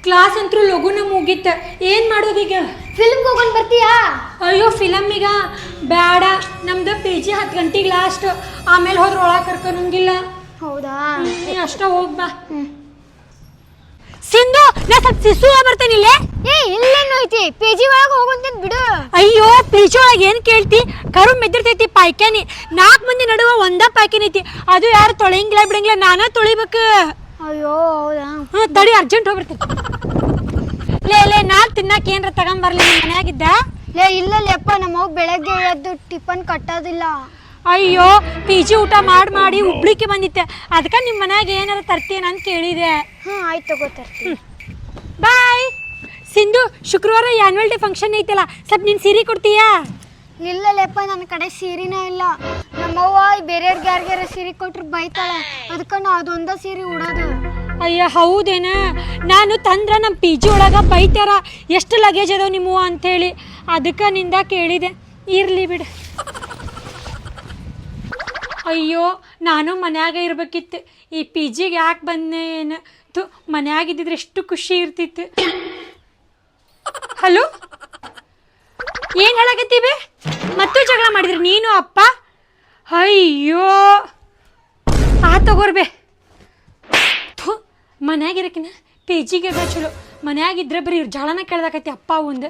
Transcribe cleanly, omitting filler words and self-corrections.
Class ಅಂತೂ ಲಗುನ ಮುಗೀತ. ಏನು ಮಾಡೋದೀಗ? ಫಿಲ್ಮ್ಗೆ ಹೋಗೋಣ ಬರ್ತೀಯಾ? ಅಯ್ಯೋ ಫಿಲಮ್ಮಿಗ ಬೇಡ, ನಮ್ದು ಪಿ ಜಿ 10 ಗಂಟೆಗೆ ಲಾಸ್ಟ್. ಆಮೇಲೆ ಹೋದ್ರೆ ಒಳಗೆ ಕರ್ಕೊಳಂಗಿಲ್ಲ. ಹೌದಾ? ನೀ ಅಷ್ಟ ಹೋಗ್ಬಾ. ಸಿಂಧು, ನಾ ಸ್ವಲ್ಪ ಶಿಶು ಬರ್ತೇನೆ ಇಲ್ಲೇ. ಇಲ್ಲೇನು ಐತಿ? ಪಿ ಜಿ ಒಳಗೆ ಹೋಗುಂತಂದ್ ಬಿಡು. ಅಯ್ಯೋ ಪಿ ಜಿ ಒಳಗೆ ಏನು ಕೇಳ್ತಿ? ಕರು ಮೆದ್ದಿರ್ತೈತಿ ಪಾಯ್ಕಾನಿ. 4 ಮಂದಿ ನಡುವ ಒಂದ ಪಾಯ್ಕಾನಿ ಐತಿ. ಅದು ಯಾರು ತೊಳೆಯಂಗಿಲ್ಲ ಬಿಡಂಗಿಲ್ಲ, ನಾನೇ ತೊಳಿಬೇಕು. ಅಯ್ಯೋ ಹೌದಾ? ತಡಿ, ಅರ್ಜೆಂಟ್ ಹೋಗ್ಬಿಡ್ತೀನಿ. ಲೇ ನಾಲ್ ತಿನ್ನಕ್ಕೆ ಏನ್ರ ತಗೊಂಬರ್ಲಿ ನಿಮ್ಮ ಮನ್ಯಾಗಿದ್ದ? ಇಲ್ಲಪ್ಪ, ನಮ್ಮವ್ ಬೆಳಗ್ಗೆ ಎದ್ದು ಟಿಫನ್ ಕಟ್ಟೋದಿಲ್ಲ. ಅಯ್ಯೋ ಪಿ ಜಿ ಊಟ ಮಾಡಿ ಉಬ್ಳಿಕೆ ಬಂದಿತ್ತೆ. ಅದಕ್ಕೆ ನಿಮ್ಮ ಮನ್ಯಾಗ ಏನಾರ ತರ್ತೀನ ಅಂತ ಕೇಳಿದೆ. ಆಯ್ತು ತಗೋತರ್ತೀನಿ. ಬಾಯ್. ಸಿಂಧು, ಶುಕ್ರವಾರ ಆ್ಯನ್ಯುವಲ್ ಡೇ ಫಂಕ್ಷನ್ ಐತಲ್ಲ, ಸ್ವಲ್ಪ ನೀನು ಸೀರೆ ಕೊಡ್ತೀಯಾ? ಇಲ್ಲಪ್ಪ, ನನ್ನ ಕಡೆ ಸೀರೆನೇ ಇಲ್ಲ. ನಮ್ಮವ್ವ ಬೇರೆಯವ್ರಿಗೆ ಯಾರಿಗಾರ ಸೀರೆ ಕೊಟ್ರೆ ಬೈತಾಳೆ. ಅದಕ್ಕೆ ನಾ ಅದೊಂದ ಸೀರೆ ಉಡೋದು. ಅಯ್ಯ ಹೌದೇನ? ನಾನು ತಂದ್ರ ನಮ್ಮ ಪಿ ಜಿ ಒಳಗೆ ಬೈತಾರ, ಎಷ್ಟು ಲಗೇಜ್ ಅದಾವ ನಿಮ್ಮವ ಅಂಥೇಳಿ. ಅದಕ್ಕೆ ನಿಂದ ಕೇಳಿದೆ. ಇರಲಿ ಬಿಡು. ಅಯ್ಯೋ ನಾನು ಮನ್ಯಾಗ ಇರ್ಬೇಕಿತ್ತು. ಈ ಪಿ ಜಿಗೆ ಯಾಕೆ ಬಂದೆ ಏನು? ಮನ್ಯಾಗಿದ್ದಿದ್ರೆ ಎಷ್ಟು ಖುಷಿ ಇರ್ತಿತ್ತು. ಹಲೋ, ಏನು ಹೇಳಕತ್ತೀವಿ? ಮತ್ತೂ ಜಗಳ ಮಾಡಿದ್ರಿ ನೀನು ಅಪ್ಪ? ಅಯ್ಯೋ ತಗೋರ್ಬೆ. ಮನ್ಯಾಗಿರಕಿನ ಪಿ ಜಿಗೆ ಚಲೋ. ಮನ್ಯಾಗಿದ್ರೆ ಬರೀ ಜಗಳನ ಕೇಳ್ದಾಕೈತಿ ಅಪ್ಪ ಒಂದು.